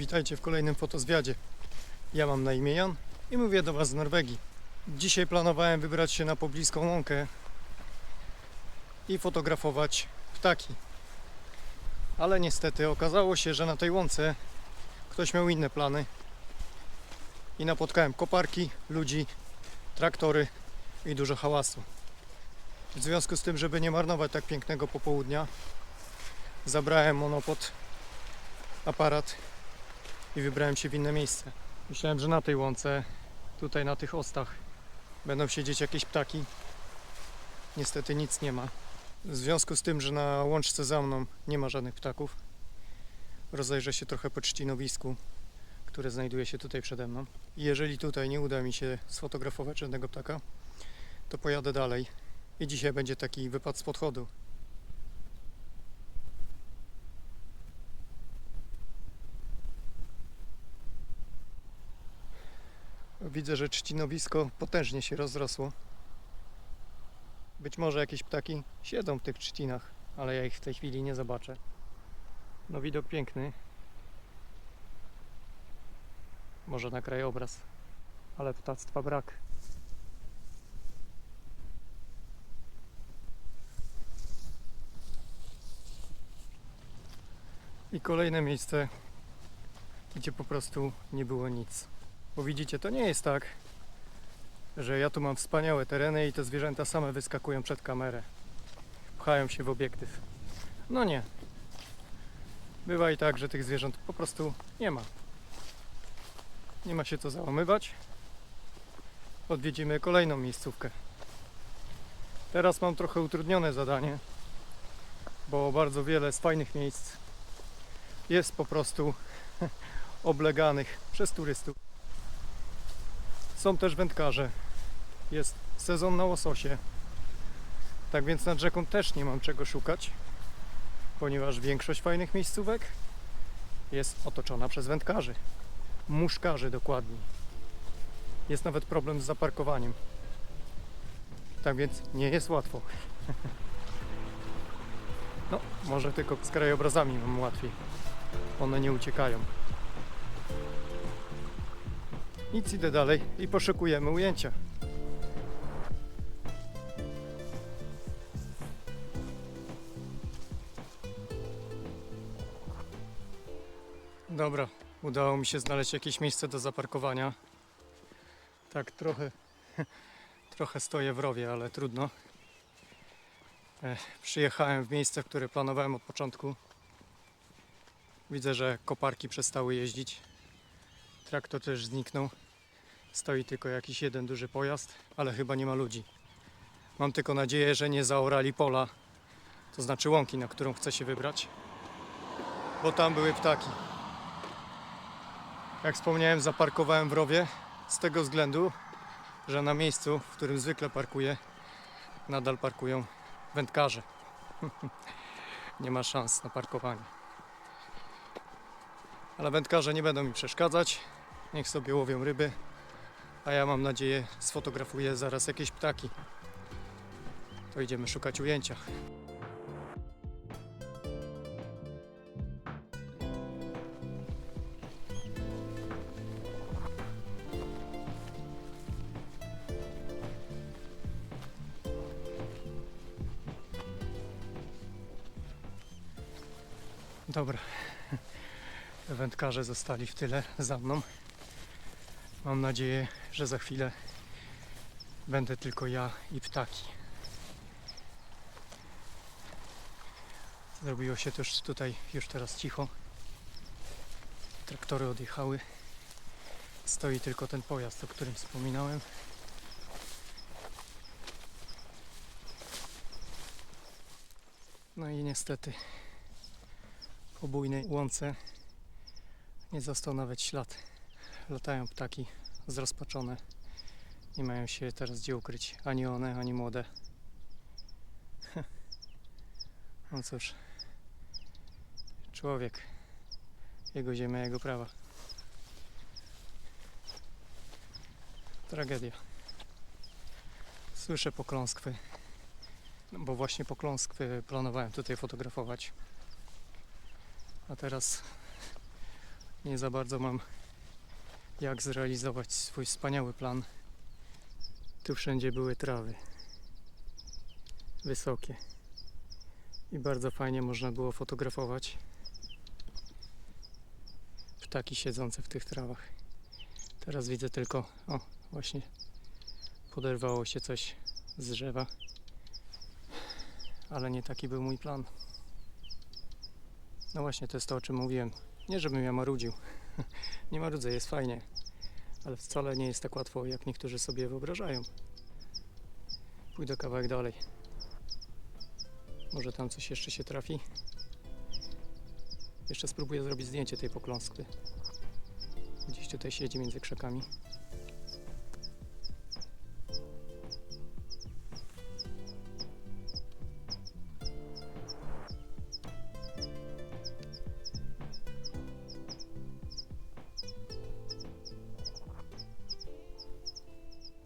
Witajcie w kolejnym fotozwiadzie. Ja mam na imię Jan i mówię do Was z Norwegii. Dzisiaj planowałem wybrać się na pobliską łąkę i fotografować ptaki. Ale niestety okazało się, że na tej łące ktoś miał inne plany i napotkałem koparki, ludzi, traktory i dużo hałasu. W związku z tym, żeby nie marnować tak pięknego popołudnia, zabrałem monopod, aparat i wybrałem się w inne miejsce. Myślałem, że na tej łące, tutaj na tych ostach, będą siedzieć jakieś ptaki. Niestety nic nie ma. W związku z tym, że na łączce za mną nie ma żadnych ptaków, rozejrzę się trochę po trzcinowisku, które znajduje się tutaj przede mną. I jeżeli tutaj nie uda mi się sfotografować żadnego ptaka, to pojadę dalej. I dzisiaj będzie taki wypad z podchodu. Widzę, że trzcinowisko potężnie się rozrosło. Być może jakieś ptaki siedzą w tych trzcinach, ale ja ich w tej chwili nie zobaczę. No widok piękny. Może na krajobraz, ale ptactwa brak. I kolejne miejsce, gdzie po prostu nie było nic. Bo widzicie, to nie jest tak, że ja tu mam wspaniałe tereny i te zwierzęta same wyskakują przed kamerę. Pchają się w obiektyw. No nie. Bywa i tak, że tych zwierząt po prostu nie ma. Nie ma się co załamywać. Odwiedzimy kolejną miejscówkę. Teraz mam trochę utrudnione zadanie, bo bardzo wiele z fajnych miejsc jest po prostu obleganych przez turystów. Są też wędkarze. Jest sezon na łososie. Tak więc nad rzeką też nie mam czego szukać, ponieważ większość fajnych miejscówek jest otoczona przez wędkarzy. Muszkarzy dokładniej. Jest nawet problem z zaparkowaniem. Tak więc nie jest łatwo. No, może tylko z krajobrazami mam łatwiej. One nie uciekają. Nic, idę dalej i poszukujemy ujęcia. Dobra, udało mi się znaleźć jakieś miejsce do zaparkowania. Tak trochę stoję w rowie, ale trudno. Przyjechałem w miejsce, w które planowałem od początku. Widzę, że koparki przestały jeździć. Traktor też zniknął. Stoi tylko jakiś jeden duży pojazd, ale chyba nie ma ludzi. Mam tylko nadzieję, że nie zaorali pola, to znaczy łąki, na którą chcę się wybrać, bo tam były ptaki. Jak wspomniałem, zaparkowałem w rowie z tego względu, że na miejscu, w którym zwykle parkuję, nadal parkują wędkarze. Nie ma szans na parkowanie. Ale wędkarze nie będą mi przeszkadzać. Niech sobie łowią ryby, a ja mam nadzieję sfotografuję zaraz jakieś ptaki. To idziemy szukać ujęcia. Dobra, wędkarze zostali w tyle za mną. Mam nadzieję, że za chwilę będę tylko ja i ptaki. Zrobiło się też tutaj już teraz cicho. Traktory odjechały. Stoi tylko ten pojazd, o którym wspominałem. No i niestety po bujnej łące nie został nawet ślad. Latają ptaki zrozpaczone. Nie mają się teraz gdzie ukryć. Ani one, ani młode. No cóż. Człowiek. Jego ziemia, jego prawa. Tragedia. Słyszę pokląskwy. Bo właśnie pokląskwy planowałem tutaj fotografować. A teraz Nie za bardzo mam jak zrealizować swój wspaniały plan. Tu wszędzie były trawy wysokie i bardzo fajnie można było fotografować ptaki siedzące w tych trawach. Teraz widzę tylko, o właśnie poderwało się coś z drzewa, ale nie taki był mój plan. No właśnie, to jest to, o czym mówiłem. Nie żebym ja marudził, nie marudzę, jest fajnie, ale wcale nie jest tak łatwo, jak niektórzy sobie wyobrażają. Pójdę kawałek dalej. Może tam coś jeszcze się trafi. Jeszcze spróbuję zrobić zdjęcie tej pokląskwy. Gdzieś tutaj siedzi między krzakami.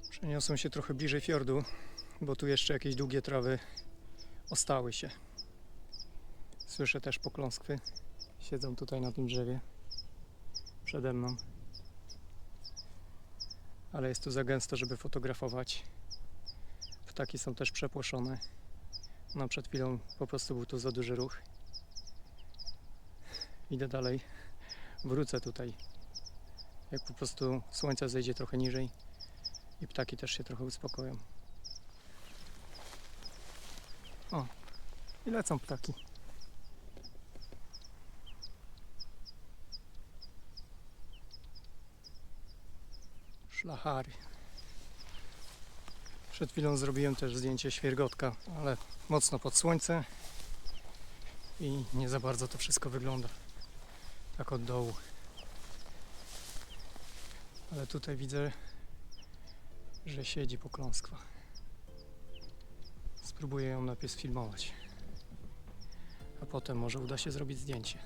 Przeniosłem się trochę bliżej fiordu, bo tu jeszcze jakieś długie trawy ostały się. Słyszę też pokląskwy. Siedzą tutaj na tym drzewie przede mną. Ale jest tu za gęsto, żeby fotografować. Ptaki są też przepłoszone. No przed chwilą po prostu był tu za duży ruch. Idę dalej. Wrócę tutaj. Jak po prostu słońce zejdzie trochę niżej i ptaki też się trochę uspokoją. O, i lecą ptaki. Szlachary. Przed chwilą zrobiłem też zdjęcie świergotka, ale mocno pod słońce i nie za bardzo to wszystko wygląda tak od dołu. Ale tutaj widzę, że siedzi pokląskwa. Spróbuję ją najpierw sfilmować, a potem może uda się zrobić zdjęcie.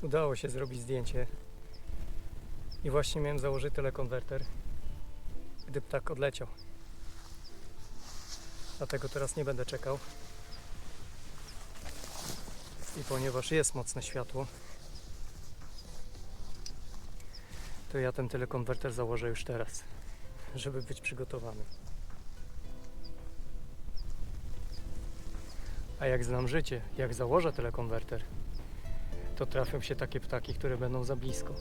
Udało się zrobić zdjęcie i właśnie miałem założyć telekonwerter, gdy ptak odleciał. Dlatego teraz nie będę czekał. I ponieważ jest mocne światło, to ja ten telekonwerter założę już teraz, żeby być przygotowany. A jak znam życie, jak założę telekonwerter, to trafią się takie ptaki, które będą za blisko.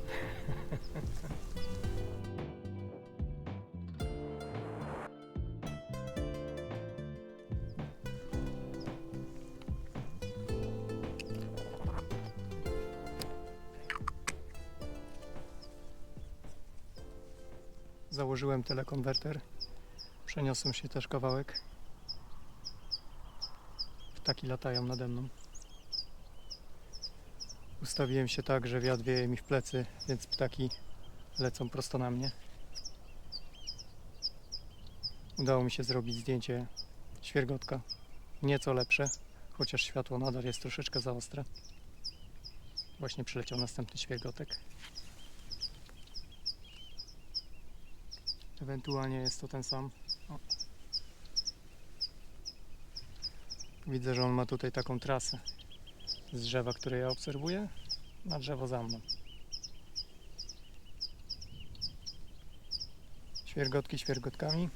Założyłem telekonwerter, przeniosłem się też kawałek. Ptaki latają nade mną. Ustawiłem się tak, że wiatr wieje mi w plecy, więc ptaki lecą prosto na mnie. Udało mi się zrobić zdjęcie świergotka. Nieco lepsze, chociaż światło nadal jest troszeczkę za ostre. Właśnie przyleciał następny świergotek. Ewentualnie jest to ten sam. O. Widzę, że on ma tutaj taką trasę z drzewa, które ja obserwuję, na drzewo za mną. Świergotki świergotkami,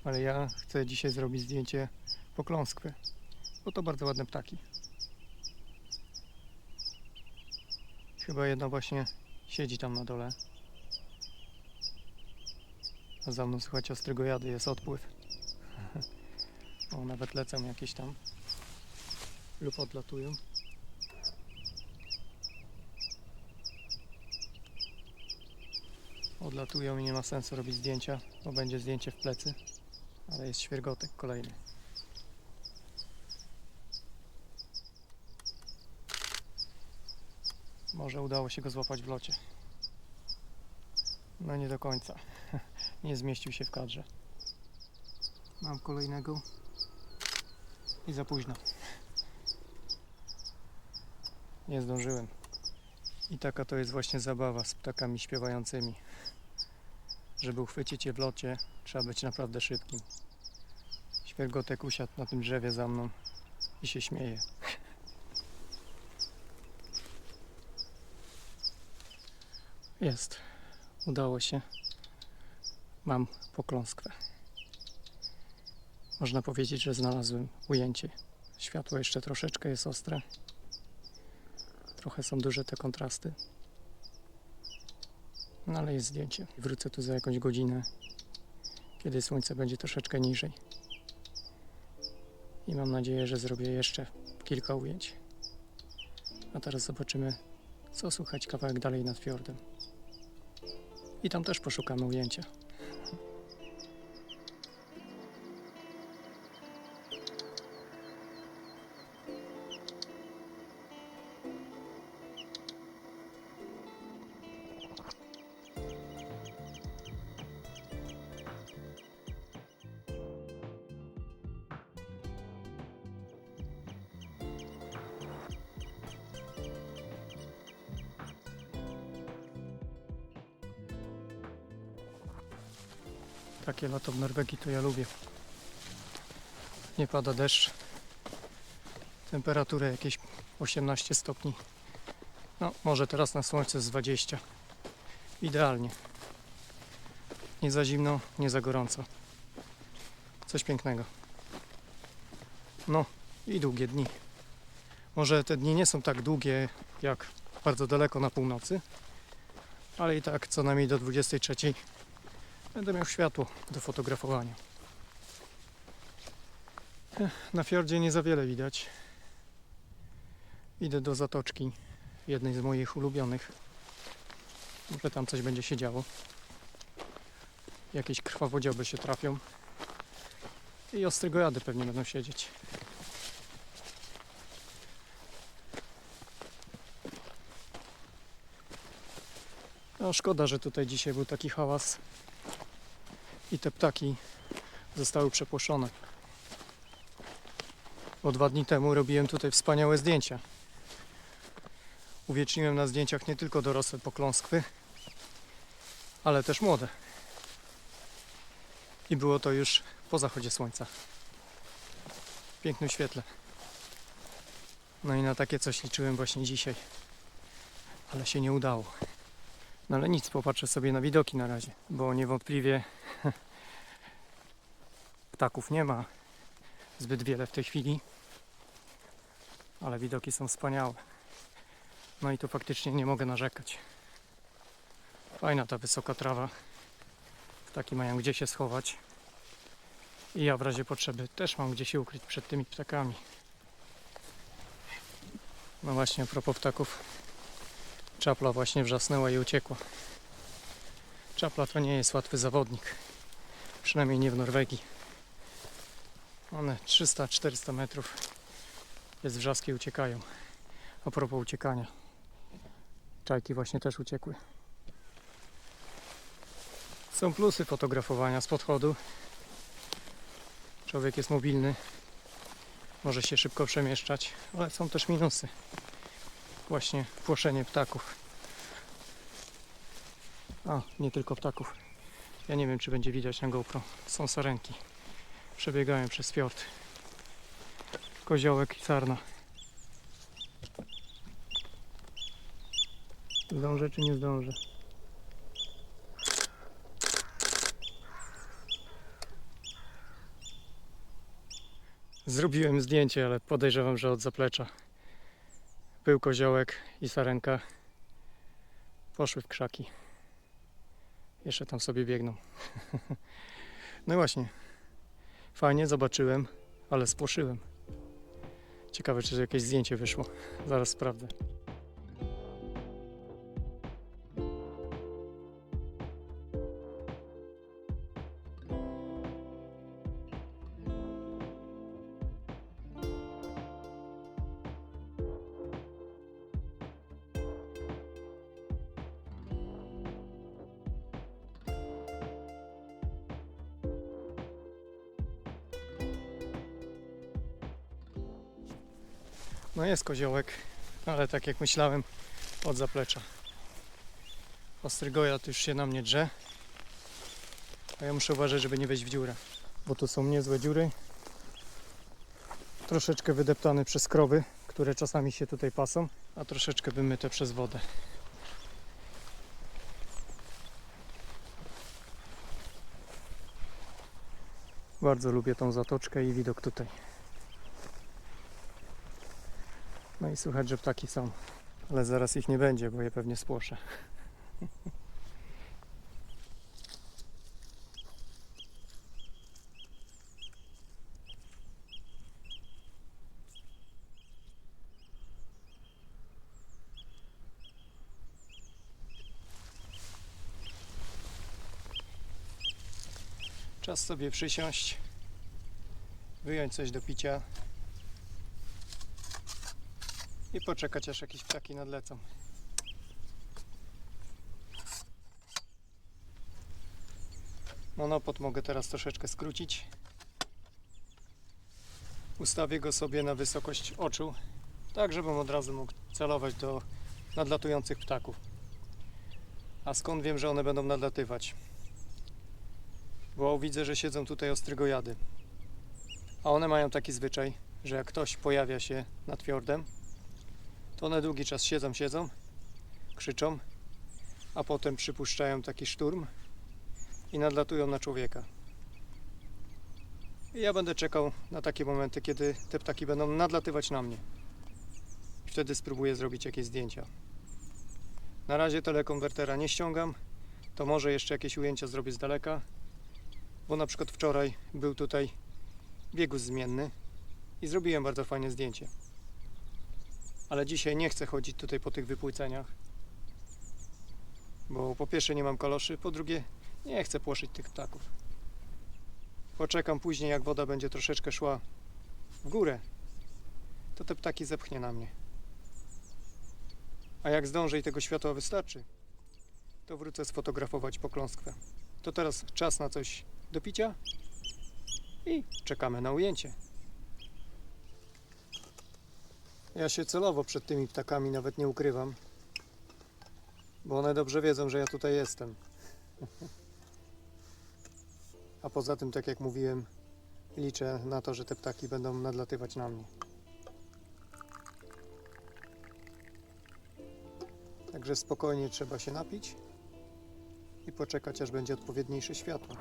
ale ja chcę dzisiaj zrobić zdjęcie pokląskwy, bo to bardzo ładne ptaki. Chyba jedna właśnie siedzi tam na dole. A za mną słychać ostrego jady, jest odpływ. O, nawet lecą jakieś tam lub odlatują. Odlatują i nie ma sensu robić zdjęcia, bo będzie zdjęcie w plecy, ale jest świergotek kolejny. Może udało się go złapać w locie. No nie do końca. Nie zmieścił się w kadrze. Mam kolejnego i za późno. Nie zdążyłem. I taka to jest właśnie zabawa z ptakami śpiewającymi. Żeby uchwycić je w locie, trzeba być naprawdę szybkim. Świergotek usiadł na tym drzewie za mną i się śmieje. Jest. Udało się. Mam pokląskwę. Można powiedzieć, że znalazłem ujęcie. Światło jeszcze troszeczkę jest ostre. Trochę są duże te kontrasty. No ale jest zdjęcie. Wrócę tu za jakąś godzinę, kiedy słońce będzie troszeczkę niżej. I mam nadzieję, że zrobię jeszcze kilka ujęć. A teraz zobaczymy, co słychać kawałek dalej nad fiordem. I tam też poszukamy ujęcia. Takie lato w Norwegii to ja lubię. Nie pada deszcz. Temperatura jakieś 18 stopni. No, może teraz na słońce z 20. Idealnie. Nie za zimno, nie za gorąco. Coś pięknego. No i długie dni. Może te dni nie są tak długie jak bardzo daleko na północy, ale i tak co najmniej do 23 będę miał światło do fotografowania. Na fiordzie nie za wiele widać. Idę do zatoczki, jednej z moich ulubionych. Może tam coś będzie się działo. Jakieś krwawodzioby się trafią. I ostrygojady pewnie będą siedzieć. No szkoda, że tutaj dzisiaj był taki hałas i te ptaki zostały przepłoszone. Bo 2 dni temu robiłem tutaj wspaniałe zdjęcia. Uwieczniłem na zdjęciach nie tylko dorosłe pokląskwy, ale też młode. I było to już po zachodzie słońca. W pięknym świetle. No i na takie coś liczyłem właśnie dzisiaj. Ale się nie udało. No ale nic, popatrzę sobie na widoki na razie, bo niewątpliwie ptaków nie ma zbyt wiele w tej chwili, ale widoki są wspaniałe. No i tu faktycznie nie mogę narzekać. Fajna ta wysoka trawa. Ptaki mają gdzie się schować. I ja w razie potrzeby też mam gdzie się ukryć przed tymi ptakami. No właśnie, a propos ptaków. Czapla właśnie wrzasnęła i uciekła. Czapla to nie jest łatwy zawodnik. Przynajmniej nie w Norwegii. One 300-400 metrów jest wrzaski, uciekają. A propos uciekania. Czajki właśnie też uciekły. Są plusy fotografowania z podchodu. Człowiek jest mobilny. Może się szybko przemieszczać. Ale są też minusy. Właśnie płoszenie ptaków. A, nie tylko ptaków. Ja nie wiem, czy będzie widać na GoPro. Są sarenki. Przebiegają przez fiord. Koziołek i sarna. Zdążę czy nie zdążę? Zrobiłem zdjęcie, ale podejrzewam, że od zaplecza. Był koziołek i sarenka. Poszły w krzaki. Jeszcze tam sobie biegną. No i właśnie. Fajnie, zobaczyłem, ale spłoszyłem. Ciekawe, czy jakieś zdjęcie wyszło. Zaraz sprawdzę. No jest koziołek, ale tak jak myślałem, od zaplecza. Ostrygojad już się na mnie drze. A ja muszę uważać, żeby nie wejść w dziurę. Bo tu są niezłe dziury. Troszeczkę wydeptane przez krowy, które czasami się tutaj pasą, a troszeczkę wymyte przez wodę. Bardzo lubię tą zatoczkę i widok tutaj. No i słychać, że ptaki są. Ale zaraz ich nie będzie, bo je pewnie spłoszę. Czas sobie przysiąść, wyjąć coś do picia i poczekać, aż jakieś ptaki nadlecą. Monopod mogę teraz troszeczkę skrócić. Ustawię go sobie na wysokość oczu, tak żebym od razu mógł celować do nadlatujących ptaków. A skąd wiem, że one będą nadlatywać? Bo widzę, że siedzą tutaj ostrygojady. A one mają taki zwyczaj, że jak ktoś pojawia się nad fiordem, to one długi czas siedzą, krzyczą, a potem przypuszczają taki szturm i nadlatują na człowieka. I ja będę czekał na takie momenty, kiedy te ptaki będą nadlatywać na mnie. I wtedy spróbuję zrobić jakieś zdjęcia. Na razie telekonwertera nie ściągam, to może jeszcze jakieś ujęcia zrobię z daleka, bo na przykład wczoraj był tutaj biegus zmienny i zrobiłem bardzo fajne zdjęcie. Ale dzisiaj nie chcę chodzić tutaj po tych wypłyceniach, bo po pierwsze nie mam kaloszy, po drugie nie chcę płoszyć tych ptaków. Poczekam później, jak woda będzie troszeczkę szła w górę, to te ptaki zepchnie na mnie. A jak zdążę i tego światła wystarczy, to wrócę sfotografować pokląskwę. To teraz czas na coś do picia i czekamy na ujęcie. Ja się celowo przed tymi ptakami nawet nie ukrywam, bo one dobrze wiedzą, że ja tutaj jestem. A poza tym, tak jak mówiłem, liczę na to, że te ptaki będą nadlatywać na mnie. Także spokojnie trzeba się napić i poczekać, aż będzie odpowiedniejsze światło.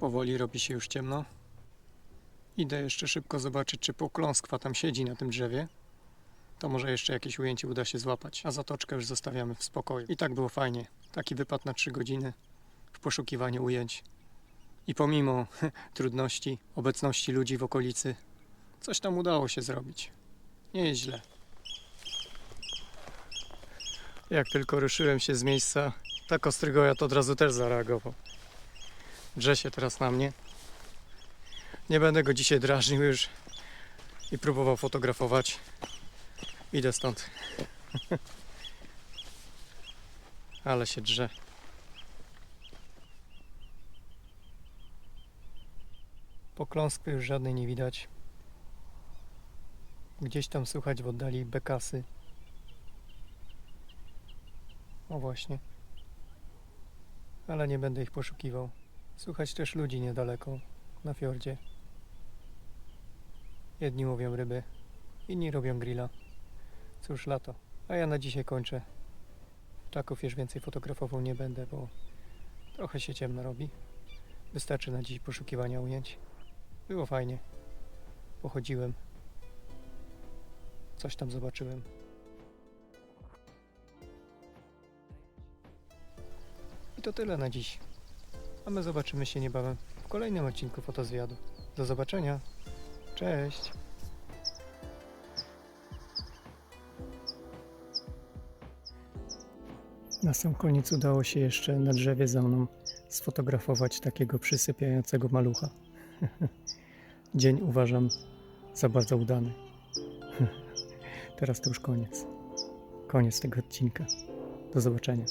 Powoli robi się już ciemno. Idę jeszcze szybko zobaczyć, czy pokląskwa tam siedzi na tym drzewie. To może jeszcze jakieś ujęcie uda się złapać, a zatoczkę już zostawiamy w spokoju. I tak było fajnie. Taki wypad na 3 godziny w poszukiwaniu ujęć. I pomimo trudności, obecności ludzi w okolicy, coś tam udało się zrobić. Nie jest źle. Jak tylko ruszyłem się z miejsca, tak ostrygojad od razu też zareagował. Drze się teraz na mnie. Nie będę go dzisiaj drażnił już i próbował fotografować. Idę stąd. Ale się drze. Pokląskwy już żadnej nie widać. Gdzieś tam słychać w oddali bekasy. O właśnie. Ale nie będę ich poszukiwał. Słychać też ludzi niedaleko. na fiordzie. Jedni łowią ryby, inni robią grilla. Cóż, lato. A ja na dzisiaj kończę. Ptaków już więcej fotografował nie będę, bo trochę się ciemno robi. Wystarczy na dziś poszukiwania ujęć. Było fajnie. Pochodziłem. Coś tam zobaczyłem. I to tyle na dziś. A my zobaczymy się niebawem w kolejnym odcinku Fotozwiadu. Do zobaczenia. Cześć! Na sam koniec udało się jeszcze na drzewie za mną sfotografować takiego przysypiającego malucha. Dzień uważam za bardzo udany. Teraz to już koniec. Koniec tego odcinka. Do zobaczenia.